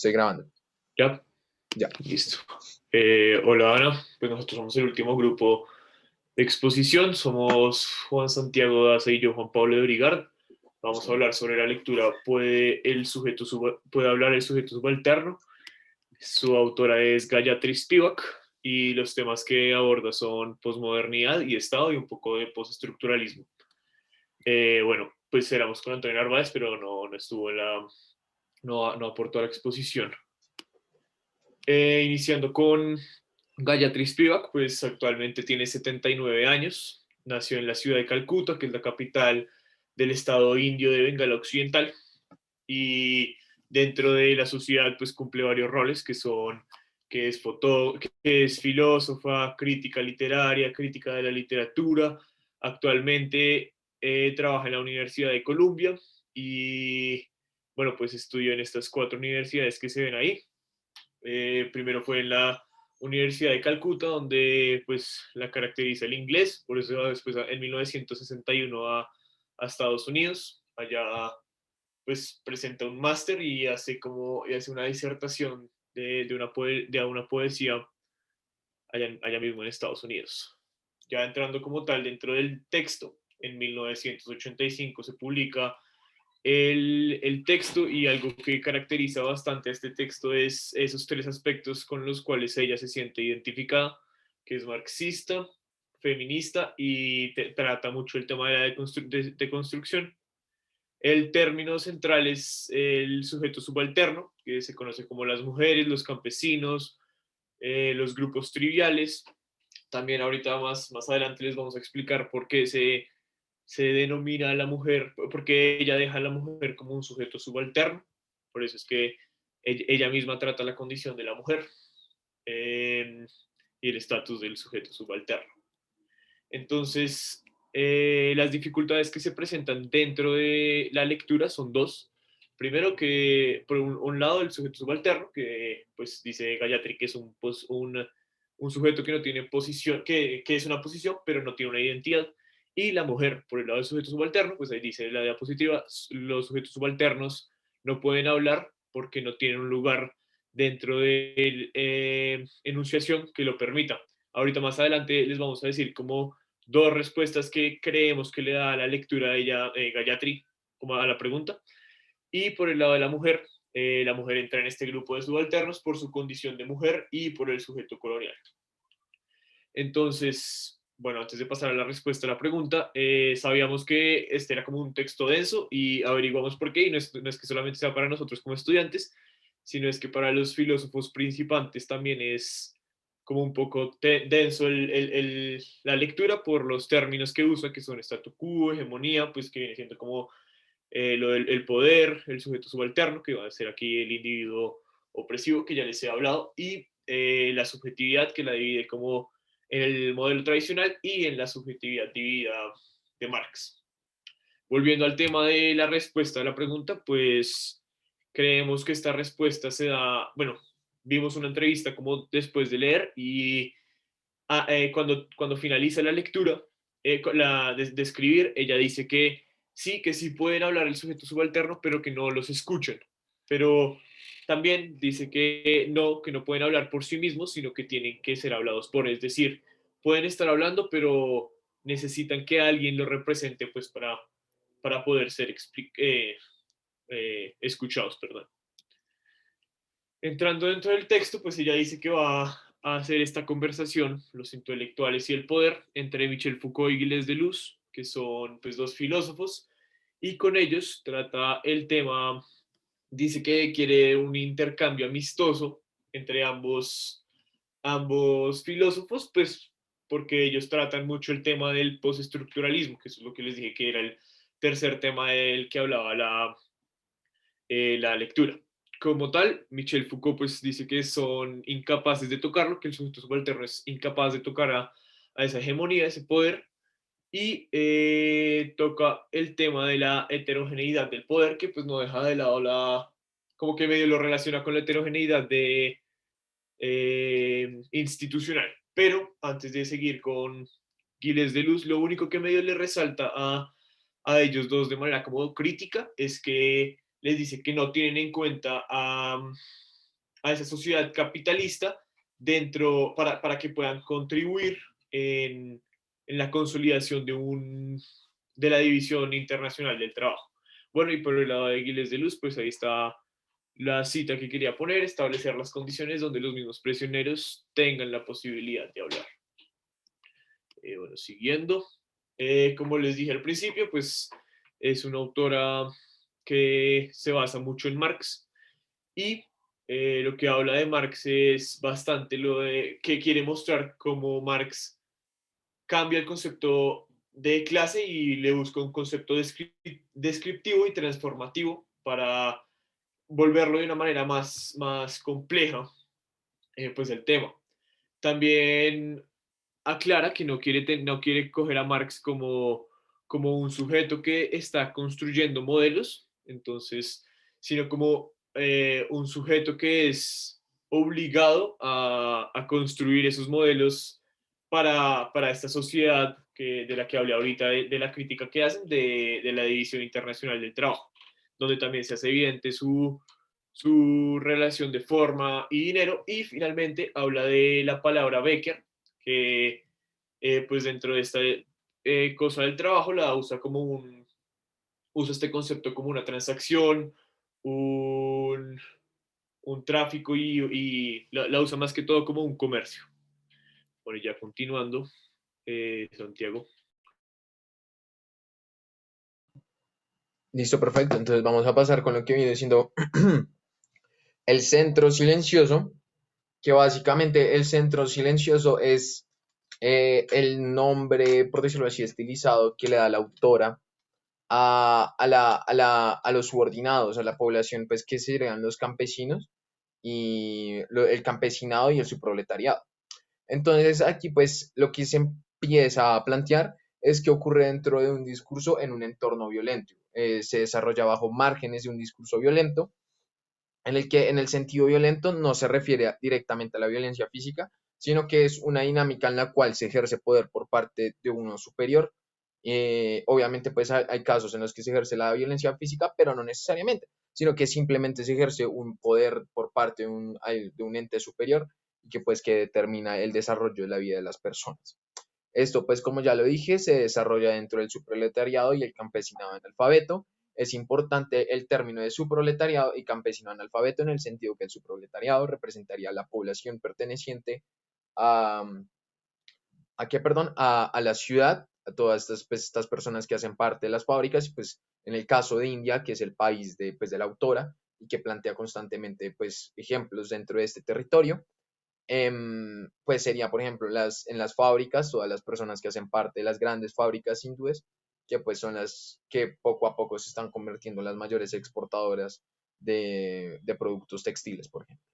Estoy grabando. Ya, Ya. listo. Hola Ana, pues nosotros somos el último grupo de exposición, somos Juan Santiago Daza y yo, Juan Pablo de Brigard. Vamos a hablar sobre la lectura ¿Puede hablar el sujeto subalterno? Su autora es Gayatri Spivak y los temas que aborda son posmodernidad y Estado y un poco de postestructuralismo. Bueno, pues éramos con Antonio Narváez, pero no estuvo no aportó a la exposición. Iniciando con Gayatri Spivak, pues actualmente tiene 79 años, nació en la ciudad de Calcuta, que es la capital del estado indio de Bengala Occidental, y dentro de la sociedad pues cumple varios roles que son que es filósofa, crítica literaria, crítica de la literatura. Actualmente trabaja en la Universidad de Columbia y bueno, pues estudió en estas cuatro universidades que se ven ahí. Primero fue en la Universidad de Calcuta, donde pues la caracteriza el inglés, por eso después en 1961 a Estados Unidos, allá pues presenta un máster y hace una disertación de una poesía allá mismo en Estados Unidos. Ya entrando como tal dentro del texto, en 1985 se publica el texto y algo que caracteriza bastante a este texto es esos tres aspectos con los cuales ella se siente identificada, que es marxista, feminista y trata mucho el tema de la deconstrucción. El término central es el sujeto subalterno, que se conoce como las mujeres, los campesinos, los grupos triviales. También ahorita más adelante les vamos a explicar por qué se denomina a la mujer, porque ella deja a la mujer como un sujeto subalterno, por eso es que ella misma trata la condición de la mujer eh, y el estatus del sujeto subalterno. Entonces, las dificultades que se presentan dentro de la lectura son dos. Primero que, por un lado, el sujeto subalterno, que pues dice Gayatri que es un sujeto que no tiene posición, que es una posición, pero no tiene una identidad. Y la mujer, por el lado del sujeto subalterno, pues ahí dice la diapositiva, los sujetos subalternos no pueden hablar porque no tienen un lugar dentro de la enunciación que lo permita. Ahorita más adelante les vamos a decir cómo dos respuestas que creemos que le da la lectura de ella, Gayatri, como a la pregunta. Y por el lado de la mujer entra en este grupo de subalternos por su condición de mujer y por el sujeto colonial. Entonces, bueno, antes de pasar a la respuesta a la pregunta, sabíamos que este era como un texto denso y averiguamos por qué, y no es que solamente sea para nosotros como estudiantes, sino es que para los filósofos principantes también es como un poco denso la lectura por los términos que usa, que son statu quo, hegemonía, pues que viene siendo como lo del el poder, el sujeto subalterno, que va a ser aquí el individuo opresivo, que ya les he hablado, y la subjetividad, que la divide como en el modelo tradicional y en la subjetividad dividida de Marx. Volviendo al tema de la respuesta a la pregunta, pues creemos que esta respuesta se da, bueno, vimos una entrevista como después de leer y cuando finaliza la lectura, de escribir, ella dice que sí pueden hablar el sujeto subalterno, pero que no los escuchan. Pero también dice que no pueden hablar por sí mismos, sino que tienen que ser hablados por, es decir, pueden estar hablando, pero necesitan que alguien los represente, pues, para poder ser escuchados, perdón. Entrando dentro del texto, pues ella dice que va a hacer esta conversación, los intelectuales y el poder, entre Michel Foucault y Gilles Deleuze, que son pues dos filósofos, y con ellos trata el tema, dice que quiere un intercambio amistoso entre ambos filósofos, pues porque ellos tratan mucho el tema del postestructuralismo, que eso es lo que les dije que era el tercer tema del que hablaba la lectura. Como tal, Michel Foucault pues dice que son incapaces de tocarlo, que el sujeto subalterno es incapaz de tocar a esa hegemonía, a ese poder, y toca el tema de la heterogeneidad del poder, que pues no deja de lado como que medio lo relaciona con la heterogeneidad institucional. Pero antes de seguir con Gilles Deleuze, lo único que medio le resalta a ellos dos de manera como crítica es que les dice que no tienen en cuenta a esa sociedad capitalista dentro, para que puedan contribuir en la consolidación de la división internacional del trabajo. Bueno, y por el lado de Giles de Luz, pues ahí está la cita que quería poner: establecer las condiciones donde los mismos prisioneros tengan la posibilidad de hablar. Bueno, siguiendo, como les dije al principio, pues es una autora que se basa mucho en Marx, y lo que habla de Marx es bastante lo de que quiere mostrar cómo Marx cambia el concepto de clase y le busca un concepto descriptivo y transformativo para volverlo de una manera más compleja, pues el tema. También aclara que no quiere coger a Marx como un sujeto que está construyendo modelos, entonces, sino como un sujeto que es obligado a construir esos modelos para esta sociedad de la que hablé ahorita, de la crítica que hacen de la División Internacional del Trabajo, donde también se hace evidente su relación de forma y dinero. Y finalmente habla de la palabra Becker, que pues dentro de esta cosa del trabajo la usa este concepto como una transacción, un, un tráfico, y la usa más que todo como un comercio. Bueno, ya continuando, Santiago. Listo, perfecto. Entonces vamos a pasar con lo que viene siendo el centro silencioso, que básicamente el centro silencioso es el nombre, por decirlo así, estilizado que le da la autora a los subordinados, a la población pues que serían los campesinos y el campesinado y el subproletariado. Entonces aquí pues lo que se empieza a plantear es que ocurre dentro de un discurso en un entorno violento. Se desarrolla bajo márgenes de un discurso violento en el que en el sentido violento no se refiere directamente a la violencia física, sino que es una dinámica en la cual se ejerce poder por parte de uno superior. Obviamente pues hay casos en los que se ejerce la violencia física, pero no necesariamente, sino que simplemente se ejerce un poder por parte de un ente superior y que determina el desarrollo de la vida de las personas. Esto, pues, como ya lo dije, se desarrolla dentro del subproletariado y el campesinado analfabeto. Es importante el término de subproletariado y campesino analfabeto en el sentido que el subproletariado representaría la población perteneciente a, ¿a qué, perdón? A la ciudad, a todas estas personas que hacen parte de las fábricas, y pues en el caso de India, que es el país de la autora y que plantea constantemente pues ejemplos dentro de este territorio, pues sería, por ejemplo, en las fábricas, todas las personas que hacen parte de las grandes fábricas hindúes, que pues son las que poco a poco se están convirtiendo en las mayores exportadoras de productos textiles, por ejemplo.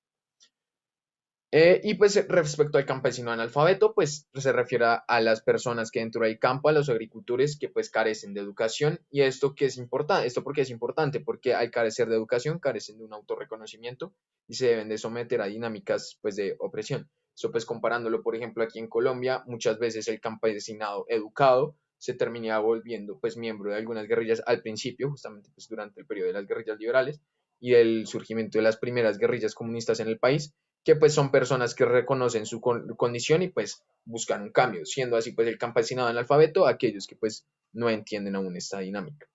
Y pues respecto al campesino analfabeto, pues se refiere a las personas que dentro del campo, a los agricultores que pues carecen de educación. Y esto que es importante, esto porque es importante, porque al carecer de educación, carecen de un autorreconocimiento y se deben de someter a dinámicas pues de opresión. Eso pues comparándolo, por ejemplo, aquí en Colombia, muchas veces el campesinado educado se termina volviendo pues miembro de algunas guerrillas al principio, justamente pues durante el periodo de las guerrillas liberales y el surgimiento de las primeras guerrillas comunistas en el país, que pues son personas que reconocen su condición y pues buscan un cambio, siendo así pues el campesinado analfabeto aquellos que pues no entienden aún esta dinámica.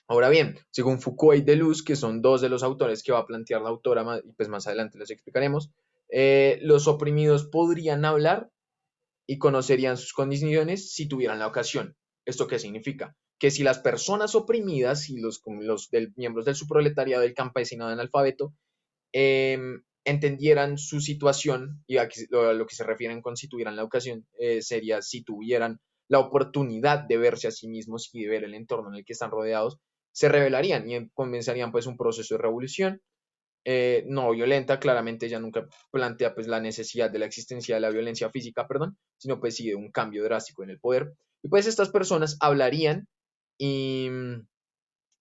Ahora bien, según Foucault y Deleuze, que son dos de los autores que va a plantear la autora, y pues más adelante los explicaremos, los oprimidos podrían hablar y conocerían sus condiciones si tuvieran la ocasión. ¿Esto qué significa? Que si las personas oprimidas y miembros del subproletariado del campesinado analfabeto entendieran su situación, y a lo que se refieren con si tuvieran la ocasión, sería si tuvieran la oportunidad de verse a sí mismos y de ver el entorno en el que están rodeados, se rebelarían y comenzarían pues un proceso de revolución no violenta. Claramente ella nunca plantea pues la necesidad de la existencia de la violencia física, perdón, sino pues sí de un cambio drástico en el poder. Y pues estas personas hablarían y,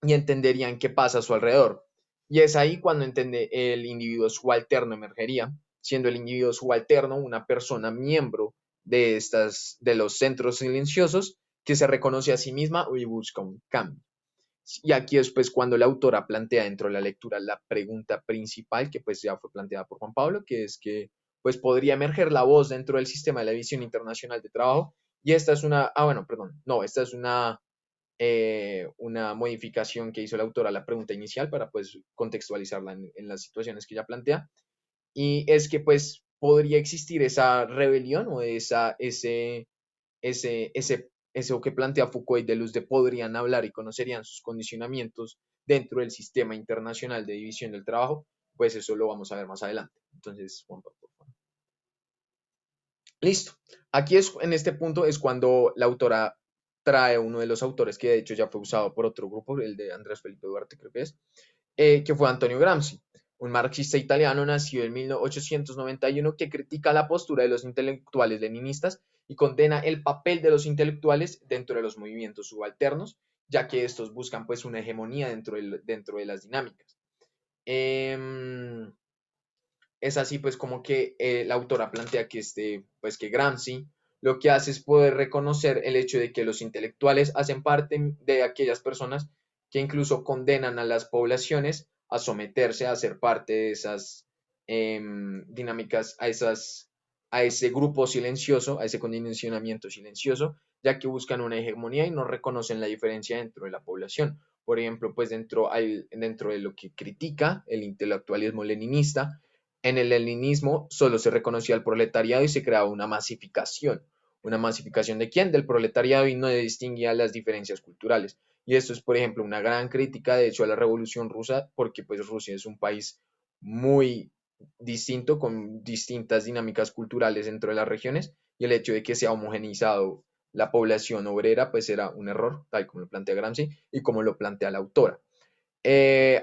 y entenderían qué pasa a su alrededor. Y es ahí cuando entiende el individuo subalterno emergería, siendo el individuo subalterno una persona miembro de los centros silenciosos que se reconoce a sí misma y busca un cambio. Y aquí es pues cuando la autora plantea dentro de la lectura la pregunta principal, que pues ya fue planteada por Juan Pablo, que es que pues podría emerger la voz dentro del sistema de la visión internacional de trabajo. Y esta es bueno, perdón, no, esta es una modificación que hizo la autora a la pregunta inicial para pues contextualizarla en las situaciones que ella plantea. Y es que pues podría existir esa rebelión o eso que plantea Foucault de los de podrían hablar y conocerían sus condicionamientos dentro del sistema internacional de división del trabajo, pues eso lo vamos a ver más adelante. Entonces, Juan Pablo, por favor. Listo. Aquí en este punto es cuando la autora trae uno de los autores que de hecho ya fue usado por otro grupo, el de Andrés Felipe Duarte, creo que fue Antonio Gramsci, un marxista italiano nacido en 1891 que critica la postura de los intelectuales leninistas y condena el papel de los intelectuales dentro de los movimientos subalternos, ya que estos buscan pues una hegemonía dentro de las dinámicas. Es así pues como que la autora plantea que, pues que Gramsci lo que hace es poder reconocer el hecho de que los intelectuales hacen parte de aquellas personas que incluso condenan a las poblaciones a someterse a ser parte de esas dinámicas, a ese grupo silencioso, a ese condicionamiento silencioso, ya que buscan una hegemonía y no reconocen la diferencia dentro de la población. Por ejemplo, pues dentro de lo que critica el intelectualismo leninista, en el leninismo solo se reconocía al proletariado y se creaba una masificación. ¿Una masificación de quién? Del proletariado, y no distinguía las diferencias culturales. Y esto es, por ejemplo, una gran crítica, de hecho, a la Revolución Rusa, porque pues Rusia es un país muy distinto, con distintas dinámicas culturales dentro de las regiones, y el hecho de que se ha homogeneizado la población obrera, pues era un error, tal como lo plantea Gramsci y como lo plantea la autora.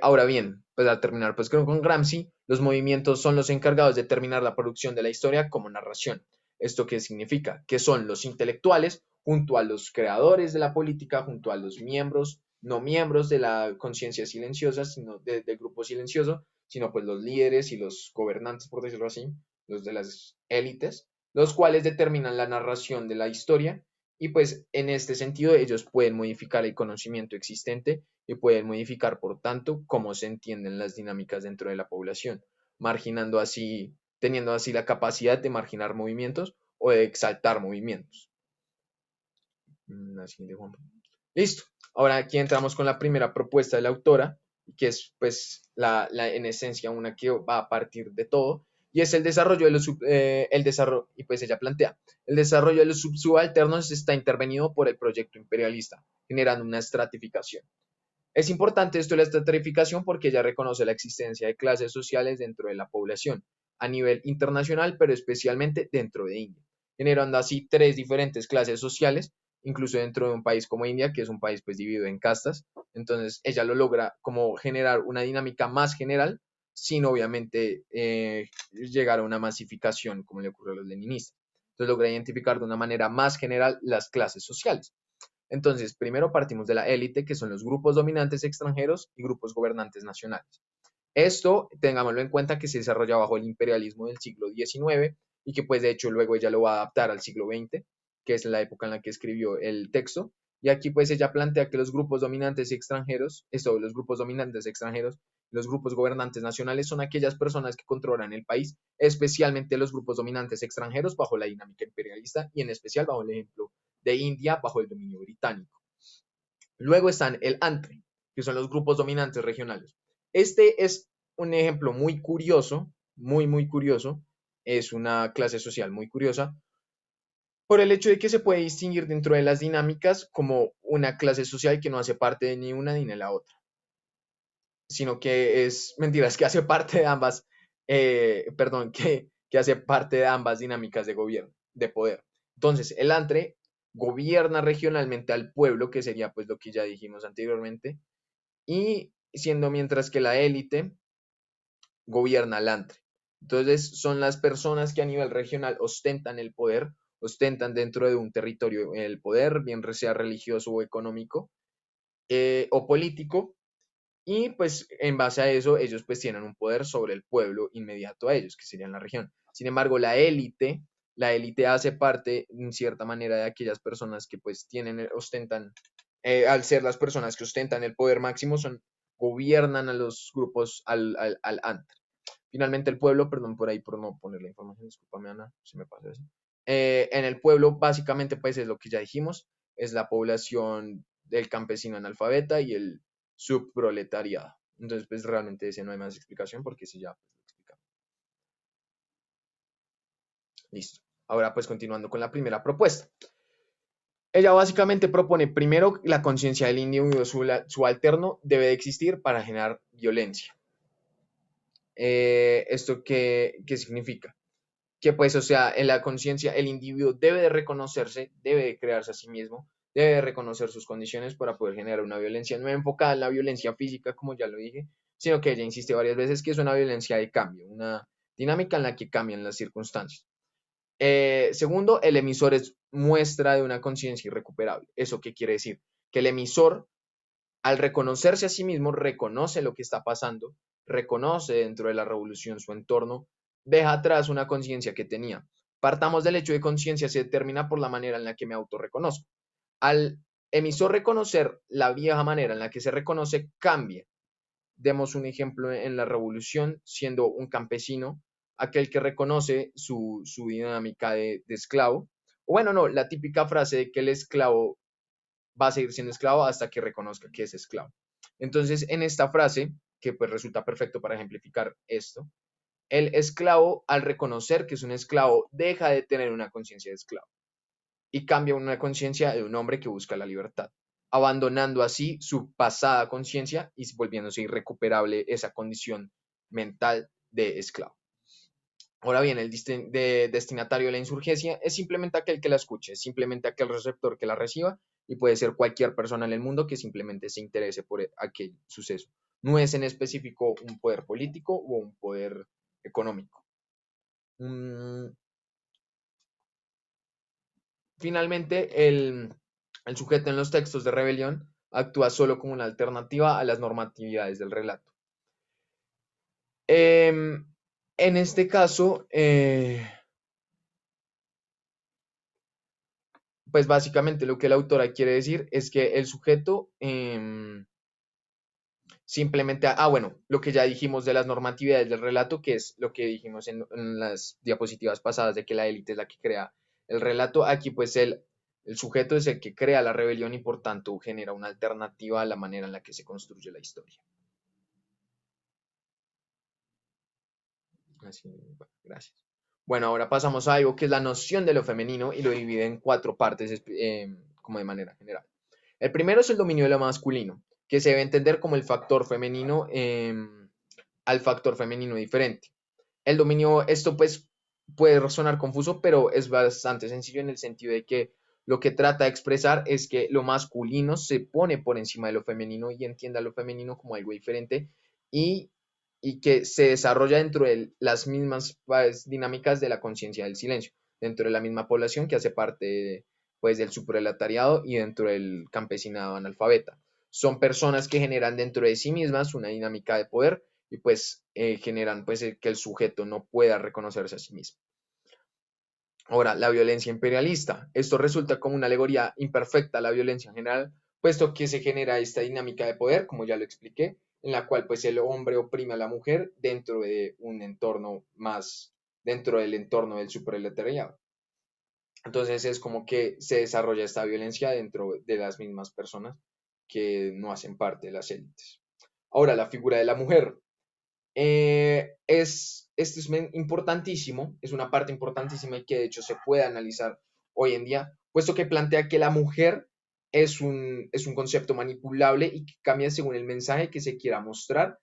Ahora bien, pues al terminar pues con Gramsci, los movimientos son los encargados de determinar la producción de la historia como narración. ¿Esto qué significa? Que son los intelectuales junto a los creadores de la política, junto a los miembros, no miembros de la conciencia silenciosa, sino del grupo silencioso, sino pues los líderes y los gobernantes, por decirlo así, los de las élites, los cuales determinan la narración de la historia y pues en este sentido ellos pueden modificar el conocimiento existente y pueden modificar, por tanto, cómo se entienden las dinámicas dentro de la población, marginando así, teniendo así la capacidad de marginar movimientos o de exaltar movimientos. Así de Juan. Listo. Ahora aquí entramos con la primera propuesta de la autora, que es pues en esencia una que va a partir de todo, y es el desarrollo de el desarrollo, y pues ella plantea, el desarrollo de los subalternos está intervenido por el proyecto imperialista, generando una estratificación. Es importante esto de la estratificación porque ella reconoce la existencia de clases sociales dentro de la población, a nivel internacional, pero especialmente dentro de India, generando así tres diferentes clases sociales, incluso dentro de un país como India, que es un país pues dividido en castas. Entonces ella lo logra como generar una dinámica más general, sin obviamente llegar a una masificación como le ocurre a los leninistas. Entonces logra identificar de una manera más general las clases sociales. Entonces, primero partimos de la élite, que son los grupos dominantes extranjeros y grupos gobernantes nacionales. Esto, tengámoslo en cuenta, que se desarrolla bajo el imperialismo del siglo XIX y que pues de hecho luego ella lo va a adaptar al siglo XX, que es la época en la que escribió el texto. Y aquí pues ella plantea que los grupos dominantes extranjeros, los grupos dominantes extranjeros, los grupos gobernantes nacionales son aquellas personas que controlan el país, especialmente los grupos dominantes extranjeros bajo la dinámica imperialista y en especial bajo el ejemplo de India bajo el dominio británico. Luego están el ANTRE, que son los grupos dominantes regionales. Este es un ejemplo muy curioso, muy curioso. Es una clase social muy curiosa por el hecho de que se puede distinguir dentro de las dinámicas como una clase social que no hace parte de ni una ni de la otra, sino que es, mentiras, que hace parte de ambas, perdón, que hace parte de ambas dinámicas de gobierno, de poder. Entonces, el ANTRE gobierna regionalmente al pueblo, que sería pues lo que ya dijimos anteriormente, y siendo mientras que la élite gobierna al ANTRE. Entonces, son las personas que a nivel regional ostentan el poder, ostentan dentro de un territorio el poder, bien sea religioso o económico o político, y pues en base a eso ellos pues tienen un poder sobre el pueblo inmediato a ellos, que sería la región. Sin embargo, la élite hace parte en cierta manera de aquellas personas que pues ostentan Al ser las personas que ostentan el poder máximo, gobiernan a los grupos al ante. Finalmente el pueblo, perdón por ahí por no poner la información, discúlpame Ana, se me pasa eso. En el pueblo básicamente pues es lo que ya dijimos, es la población del campesino analfabeta y el subproletariado. Entonces pues realmente ese no hay más explicación porque ese ya pues, lo explicamos. Listo. Ahora pues continuando con la primera propuesta. Ella básicamente propone primero la conciencia del individuo subalterno debe de existir para generar violencia. ¿Esto qué significa? Que pues, o sea, en la conciencia el individuo debe de reconocerse, debe de crearse a sí mismo, debe de reconocer sus condiciones para poder generar una violencia no enfocada en la violencia física, como ya lo dije, sino que ella insiste varias veces que es una violencia de cambio, una dinámica en la que cambian las circunstancias. Segundo, el emisor es muestra de una conciencia irrecuperable. ¿Eso qué quiere decir? Que el emisor, al reconocerse a sí mismo, reconoce lo que está pasando, reconoce dentro de la revolución su entorno, deja atrás una conciencia que tenía. Partamos del hecho de conciencia se determina por la manera en la que me autorreconozco. Al emisor reconocer la vieja manera en la que se reconoce, cambia. Demos un ejemplo en la revolución, siendo un campesino, aquel que reconoce su dinámica de esclavo. O bueno, no, la típica frase de que el esclavo va a seguir siendo esclavo hasta que reconozca que es esclavo. Entonces, en esta frase, que pues resulta perfecto para ejemplificar esto, el esclavo, al reconocer que es un esclavo, deja de tener una conciencia de esclavo y cambia una conciencia de un hombre que busca la libertad, abandonando así su pasada conciencia y volviéndose irrecuperable esa condición mental de esclavo. Ahora bien, el destinatario de la insurgencia es simplemente aquel que la escuche, es simplemente aquel receptor que la reciba y puede ser cualquier persona en el mundo que simplemente se interese por aquel suceso. No es en específico un poder político o un poder económico. Finalmente, el sujeto en los textos de rebelión actúa solo como una alternativa a las normatividades del relato. En este caso, pues básicamente lo que la autora quiere decir es que el sujeto simplemente, bueno, lo que ya dijimos de las normatividades del relato, que es lo que dijimos en las diapositivas pasadas de que la élite es la que crea el relato, aquí pues el sujeto es el que crea la rebelión y por tanto genera una alternativa a la manera en la que se construye la historia. Así, bueno, gracias. Bueno, ahora pasamos a algo que es la noción de lo femenino y lo divide en cuatro partes como de manera general. El primero es el dominio de lo masculino, que se debe entender como el factor femenino al factor femenino diferente. El dominio, esto pues puede sonar confuso, pero es bastante sencillo en el sentido de que lo que trata de expresar es que lo masculino se pone por encima de lo femenino y entienda lo femenino como algo diferente y, y que se desarrolla dentro de las mismas pues, dinámicas de la conciencia del silencio, dentro de la misma población que hace parte pues, del subproletariado y dentro del campesinado analfabeta. Son personas que generan dentro de sí mismas una dinámica de poder y pues generan pues que el sujeto no pueda reconocerse a sí mismo. Ahora, la violencia imperialista. Esto resulta como una alegoría imperfecta a la violencia en general, puesto que se genera esta dinámica de poder, como ya lo expliqué, en la cual pues el hombre oprime a la mujer dentro de un entorno más, dentro del entorno del superproletariado. Entonces es como que se desarrolla esta violencia dentro de las mismas personas que no hacen parte de las élites. Ahora, la figura de la mujer. Esto es importantísimo, es una parte importantísima y que de hecho se puede analizar hoy en día, puesto que plantea que la mujer es un concepto manipulable y que cambia según el mensaje que se quiera mostrar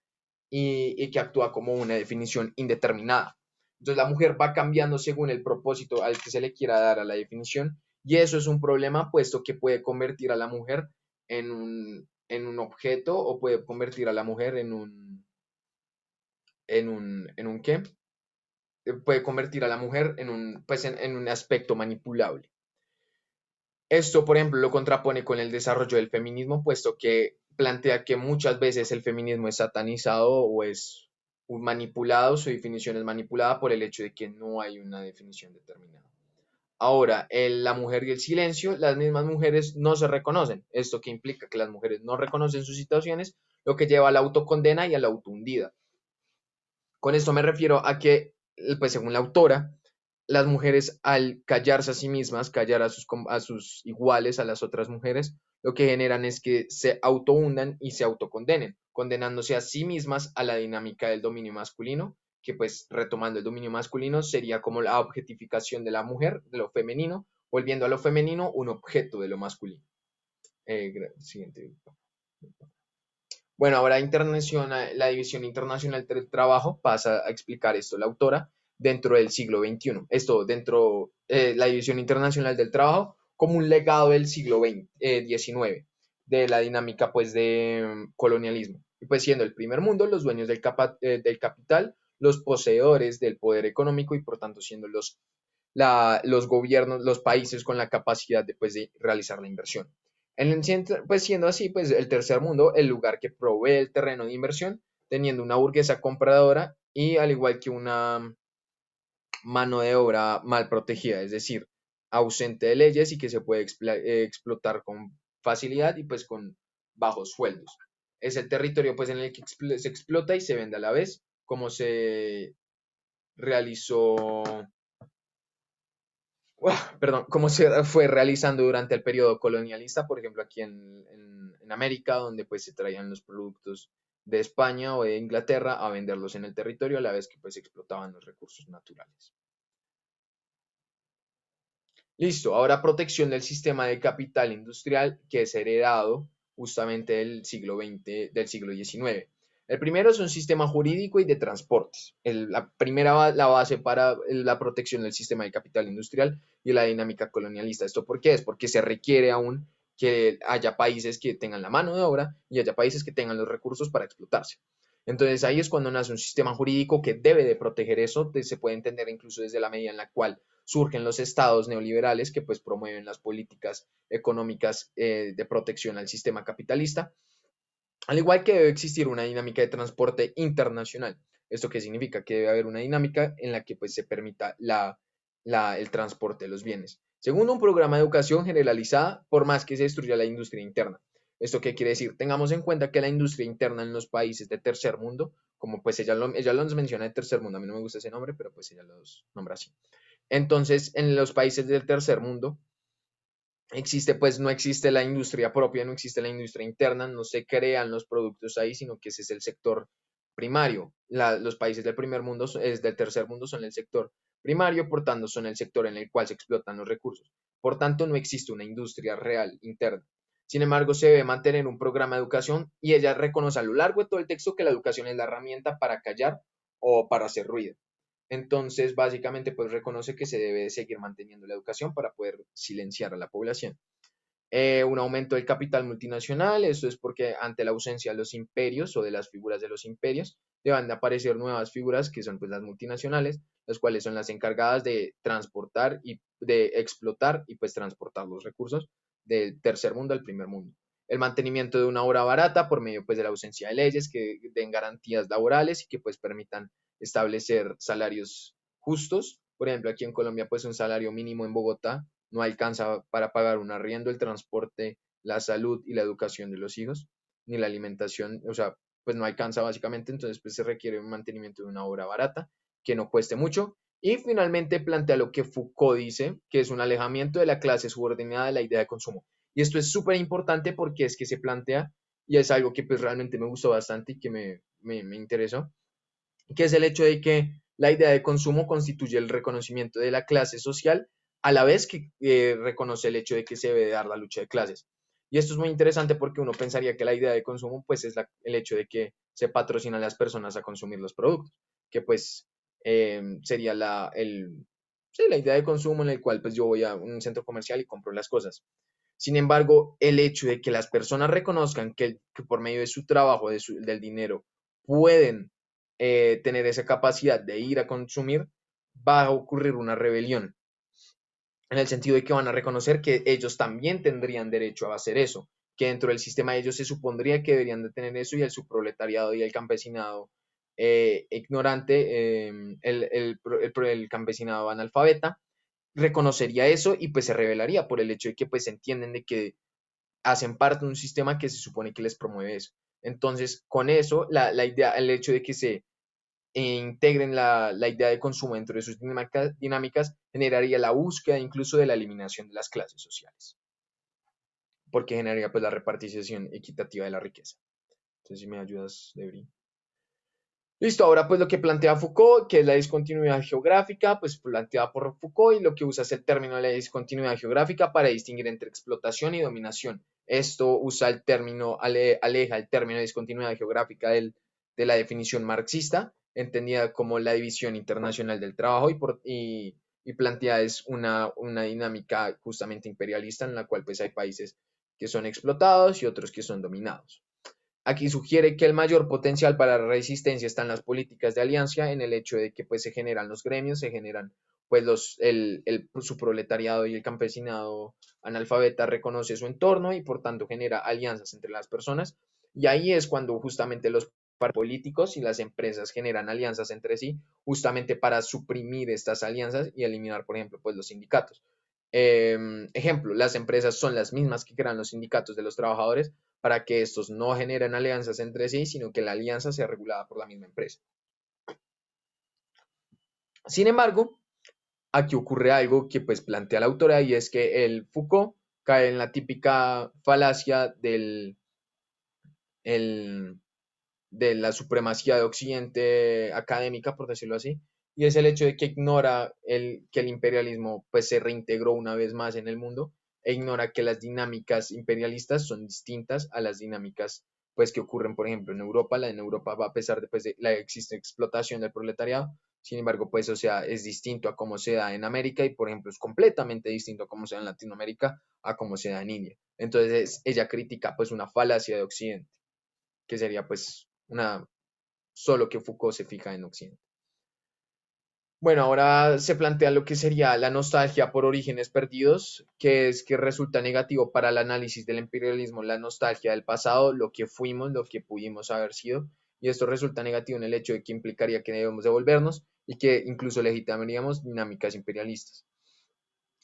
y que actúa como una definición indeterminada. Entonces la mujer va cambiando según el propósito al que se le quiera dar a la definición y eso es un problema puesto que puede convertir a la mujer en un objeto o puede convertir a la mujer en un qué, puede convertir a la mujer en un, pues en un aspecto manipulable. Esto, por ejemplo, lo contrapone con el desarrollo del feminismo, puesto que plantea que muchas veces el feminismo es satanizado o es manipulado, su definición es manipulada por el hecho de que no hay una definición determinada. Ahora, la mujer y el silencio, las mismas mujeres no se reconocen. Esto que implica que las mujeres no reconocen sus situaciones, lo que lleva a la autocondena y a la autohundida. Con esto me refiero a que, pues según la autora, las mujeres al callarse a sí mismas, callar a sus iguales, a las otras mujeres, lo que generan es que se autohundan y se autocondenen, condenándose a sí mismas a la dinámica del dominio masculino, que pues retomando el dominio masculino sería como la objetificación de la mujer, de lo femenino, volviendo a lo femenino un objeto de lo masculino. Siguiente. Bueno, ahora la División Internacional del Trabajo pasa a explicar esto la autora dentro del siglo XXI. Esto dentro la División Internacional del Trabajo como un legado del siglo XIX, de la dinámica pues de colonialismo. Y pues siendo el primer mundo los dueños del capital, los poseedores del poder económico y por tanto siendo los gobiernos, los países con la capacidad de, pues, de realizar la inversión. Pues siendo así, pues el tercer mundo, el lugar que provee el terreno de inversión, teniendo una burguesa compradora y al igual que una mano de obra mal protegida, es decir, ausente de leyes y que se puede explotar con facilidad y pues con bajos sueldos. Es el territorio pues en el que se explota y se vende a la vez, como se realizó perdón, cómo se fue realizando durante el periodo colonialista, por ejemplo, aquí en América, donde pues se traían los productos de España o de Inglaterra a venderlos en el territorio a la vez que pues se explotaban los recursos naturales. Listo, ahora protección del sistema de capital industrial que es heredado justamente del siglo XX, del siglo XIX. El primero es un sistema jurídico y de transportes. La primera, la base para la protección del sistema de capital industrial y la dinámica colonialista. ¿Esto por qué? Es porque se requiere aún que haya países que tengan la mano de obra y haya países que tengan los recursos para explotarse. Entonces ahí es cuando nace un sistema jurídico que debe de proteger eso, se puede entender incluso desde la medida en la cual surgen los estados neoliberales que pues promueven las políticas económicas de protección al sistema capitalista, al igual que debe existir una dinámica de transporte internacional. ¿Esto qué significa? Que debe haber una dinámica en la que pues, se permita el transporte de los bienes. Segundo, un programa de educación generalizada por más que se destruya la industria interna. ¿Esto qué quiere decir? Tengamos en cuenta que la industria interna en los países de tercer mundo, como pues ella los menciona de tercer mundo, a mí no me gusta ese nombre, pero pues ella los nombra así. Entonces, en los países del tercer mundo, pues no existe la industria propia, no existe la industria interna, no se crean los productos ahí, sino que ese es el sector primario. Los países del primer mundo, es del tercer mundo, son el sector primario, por tanto, son el sector en el cual se explotan los recursos. Por tanto, no existe una industria real interna. Sin embargo, se debe mantener un programa de educación y ella reconoce a lo largo de todo el texto que la educación es la herramienta para callar o para hacer ruido. Entonces, básicamente, pues reconoce que se debe seguir manteniendo la educación para poder silenciar a la población. Un aumento del capital multinacional, esto es porque ante la ausencia de los imperios o de las figuras de los imperios, deben de aparecer nuevas figuras que son pues las multinacionales, las cuales son las encargadas de transportar y de explotar y pues transportar los recursos del tercer mundo al primer mundo. El mantenimiento de una obra barata por medio pues de la ausencia de leyes que den garantías laborales y que pues permitan establecer salarios justos. Por ejemplo, aquí en Colombia pues un salario mínimo en Bogotá no alcanza para pagar un arriendo, el transporte, la salud y la educación de los hijos, ni la alimentación, o sea, pues no alcanza básicamente, entonces pues se requiere un mantenimiento de una obra barata que no cueste mucho. Y finalmente plantea lo que Foucault dice, que es un alejamiento de la clase subordinada de la idea de consumo. Y esto es súper importante porque es que se plantea, y es algo que pues realmente me gustó bastante y que me interesó, que es el hecho de que la idea de consumo constituye el reconocimiento de la clase social a la vez que reconoce el hecho de que se debe dar la lucha de clases. Y esto es muy interesante porque uno pensaría que la idea de consumo pues es el hecho de que se patrocinan a las personas a consumir los productos, que pues sería sí, la idea de consumo en el cual pues yo voy a un centro comercial y compro las cosas. Sin embargo, el hecho de que las personas reconozcan que por medio de su trabajo, del dinero, pueden tener esa capacidad de ir a consumir, va a ocurrir una rebelión, en el sentido de que van a reconocer que ellos también tendrían derecho a hacer eso, que dentro del sistema de ellos se supondría que deberían de tener eso y el subproletariado y el campesinado ignorante, el campesinado analfabeta, reconocería eso y pues se rebelaría por el hecho de que pues entienden de que hacen parte de un sistema que se supone que les promueve eso. Entonces, con eso, la idea, el hecho de que se integren la idea de consumo dentro de sus dinámicas, generaría la búsqueda incluso de la eliminación de las clases sociales, porque generaría pues la repartición equitativa de la riqueza. Entonces, si me ayudas, Debri. Listo, ahora pues lo que plantea Foucault, que es la discontinuidad geográfica, pues planteada por Foucault, y lo que usa es el término de la discontinuidad geográfica para distinguir entre explotación y dominación. Esto usa el término, aleja el término de discontinuidad geográfica de la definición marxista, entendida como la división internacional del trabajo y plantea es una dinámica justamente imperialista en la cual pues hay países que son explotados y otros que son dominados. Aquí sugiere que el mayor potencial para la resistencia está en las políticas de alianza, en el hecho de que pues se generan los gremios, se generan pues su proletariado y el campesinado analfabeta reconoce su entorno y por tanto genera alianzas entre las personas. Y ahí es cuando justamente los políticos y las empresas generan alianzas entre sí, justamente para suprimir estas alianzas y eliminar, por ejemplo, pues los sindicatos. Ejemplo, las empresas son las mismas que crean los sindicatos de los trabajadores para que estos no generen alianzas entre sí, sino que la alianza sea regulada por la misma empresa. Sin embargo, aquí ocurre algo que pues plantea la autora y es que el Foucault cae en la típica falacia el, de la supremacía de Occidente académica, por decirlo así, y es el hecho de que ignora que el imperialismo pues se reintegró una vez más en el mundo e ignora que las dinámicas imperialistas son distintas a las dinámicas pues que ocurren, por ejemplo, en Europa. La en Europa va a pesar de, pues, de la existe explotación del proletariado, sin embargo, pues, o sea, es distinto a cómo se da en América y, por ejemplo, es completamente distinto a cómo se da en Latinoamérica a cómo se da en India. Entonces, ella critica, pues, una falacia de Occidente, que sería, pues, una solo que Foucault se fija en Occidente. Bueno, ahora se plantea lo que sería la nostalgia por orígenes perdidos, que es que resulta negativo para el análisis del imperialismo, la nostalgia del pasado, lo que fuimos, lo que pudimos haber sido, y esto resulta negativo en el hecho de que implicaría que debemos devolvernos y que incluso legitimaríamos dinámicas imperialistas.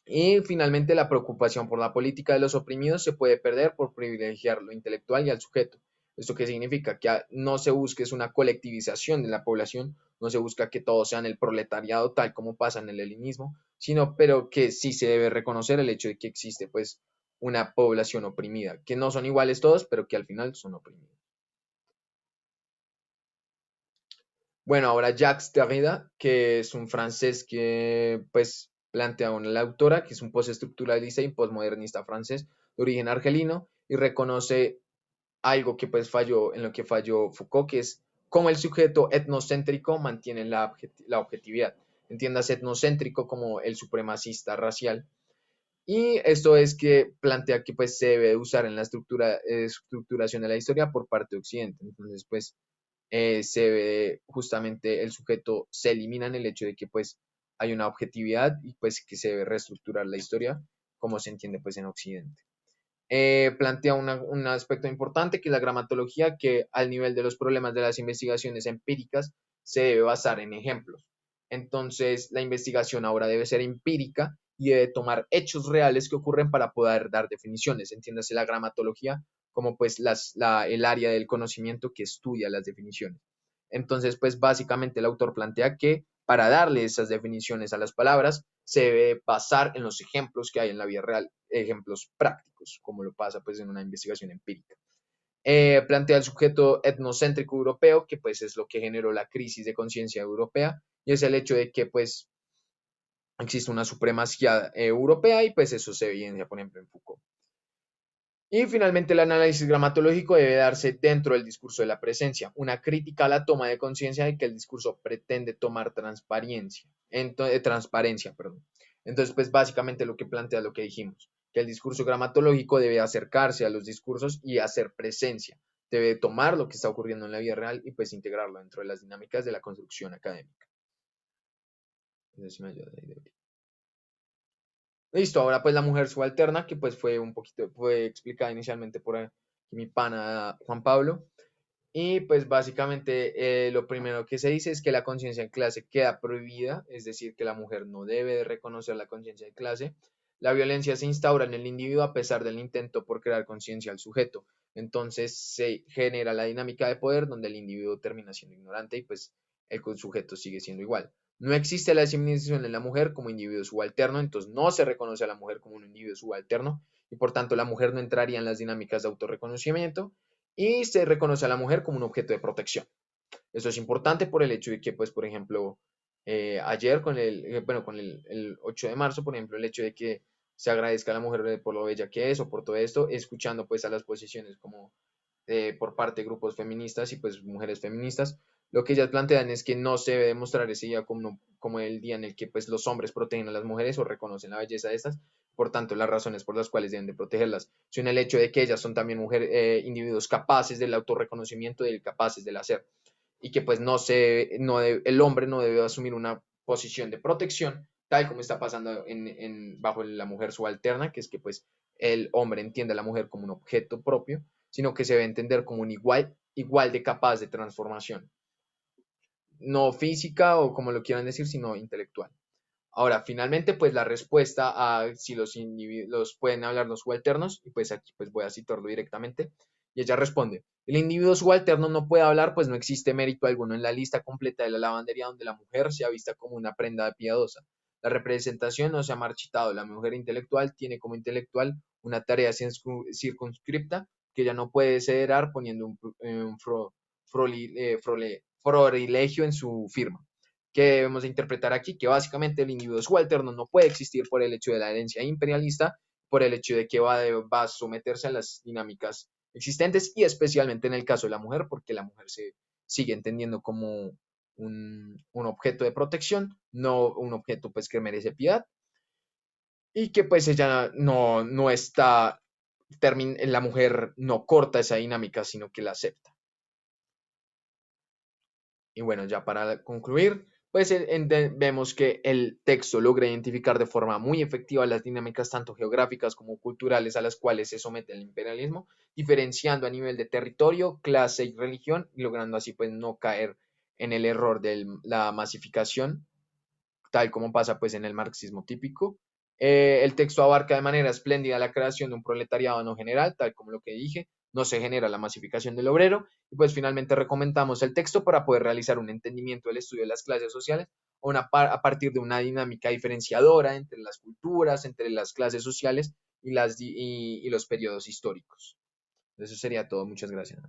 Y finalmente, la preocupación por la política de los oprimidos se puede perder por privilegiar lo intelectual y al sujeto. ¿Esto qué significa? Que no se busque es una colectivización de la población, no se busca que todos sean el proletariado tal como pasa en el leninismo, sino pero que sí se debe reconocer el hecho de que existe pues una población oprimida, que no son iguales todos, pero que al final son oprimidos. Bueno, ahora Jacques Derrida, que es un francés que pues plantea una la autora, que es un postestructuralista y postmodernista francés de origen argelino y reconoce algo que pues falló, en lo que falló Foucault, que es cómo el sujeto etnocéntrico mantiene la objetividad. Entiendas etnocéntrico como el supremacista racial. Y esto es que plantea que pues se debe usar en la estructuración de la historia por parte de Occidente. Entonces pues se ve justamente el sujeto se elimina en el hecho de que pues hay una objetividad y pues que se debe reestructurar la historia como se entiende pues en Occidente. Plantea un aspecto importante que es la gramatología, que al nivel de los problemas de las investigaciones empíricas se debe basar en ejemplos. Entonces, la investigación ahora debe ser empírica y debe tomar hechos reales que ocurren para poder dar definiciones. Entiéndase la gramatología como pues el área del conocimiento que estudia las definiciones. Entonces, pues básicamente el autor plantea que para darle esas definiciones a las palabras se debe basar en los ejemplos que hay en la vida real, ejemplos prácticos, como lo pasa pues en una investigación empírica. Plantea el sujeto etnocéntrico europeo, que pues es lo que generó la crisis de conciencia europea, y es el hecho de que pues existe una supremacía europea y pues eso se evidencia, por ejemplo, en Foucault. Y finalmente el análisis gramatológico debe darse dentro del discurso de la presencia, una crítica a la toma de conciencia de que el discurso pretende tomar transparencia, perdón. Entonces, pues básicamente lo que plantea lo que dijimos, que el discurso gramatológico debe acercarse a los discursos y hacer presencia, debe tomar lo que está ocurriendo en la vida real y pues integrarlo dentro de las dinámicas de la construcción académica. Entonces, me ayuda ahí, listo, ahora pues la mujer subalterna, que pues fue un poquito, fue explicada inicialmente por mi pana Juan Pablo. Y pues básicamente lo primero que se dice es que la conciencia en clase queda prohibida, es decir, que la mujer no debe de reconocer la conciencia de clase. La violencia se instaura en el individuo a pesar del intento por crear conciencia al sujeto. Entonces se genera la dinámica de poder donde el individuo termina siendo ignorante y pues el sujeto sigue siendo igual. No existe la discriminación en la mujer como individuo subalterno, entonces no se reconoce a la mujer como un individuo subalterno y por tanto la mujer no entraría en las dinámicas de autorreconocimiento y se reconoce a la mujer como un objeto de protección. Esto es importante por el hecho de que, pues, por ejemplo, ayer con el 8 de marzo, por ejemplo, el hecho de que se agradezca a la mujer por lo bella que es o por todo esto, escuchando pues a las posiciones como por parte de grupos feministas y pues mujeres feministas, lo que ellas plantean es que no se debe demostrar ese día como el día en el que pues los hombres protegen a las mujeres o reconocen la belleza de estas, por tanto las razones por las cuales deben de protegerlas, sino el hecho de que ellas son también individuos capaces del autorreconocimiento y capaces del hacer, y que pues el hombre no debe asumir una posición de protección, tal como está pasando bajo la mujer subalterna, que es que pues el hombre entiende a la mujer como un objeto propio, sino que se debe entender como un igual de capaz de transformación, no física o como lo quieran decir, sino intelectual. Ahora, finalmente, pues la respuesta a si los individuos pueden hablar los subalternos, y pues aquí pues voy a citarlo directamente, y ella responde, el individuo subalterno no puede hablar, pues no existe mérito alguno en la lista completa de la lavandería donde la mujer sea vista como una prenda piadosa. La representación no se ha marchitado, la mujer intelectual tiene como intelectual una tarea circunscripta que ya no puede ceder poniendo un florilegio en su firma que debemos de interpretar aquí, que básicamente el individuo subalterno no puede existir por el hecho de la herencia imperialista, por el hecho de que va a someterse a las dinámicas existentes y especialmente en el caso de la mujer, porque la mujer se sigue entendiendo como un objeto de protección, no un objeto pues que merece piedad y que pues ella no está, la mujer no corta esa dinámica, sino que la acepta. Y bueno, ya para concluir, pues vemos que el texto logra identificar de forma muy efectiva las dinámicas tanto geográficas como culturales a las cuales se somete el imperialismo, diferenciando a nivel de territorio, clase y religión, y logrando así pues no caer en el error de la masificación tal como pasa pues en el marxismo típico. El texto abarca de manera espléndida la creación de un proletariado no general, tal como lo que dije, no se genera la masificación del obrero, y pues finalmente recomendamos el texto para poder realizar un entendimiento del estudio de las clases sociales a partir de una dinámica diferenciadora entre las culturas, entre las clases sociales y los periodos históricos. Eso sería todo. Muchas gracias.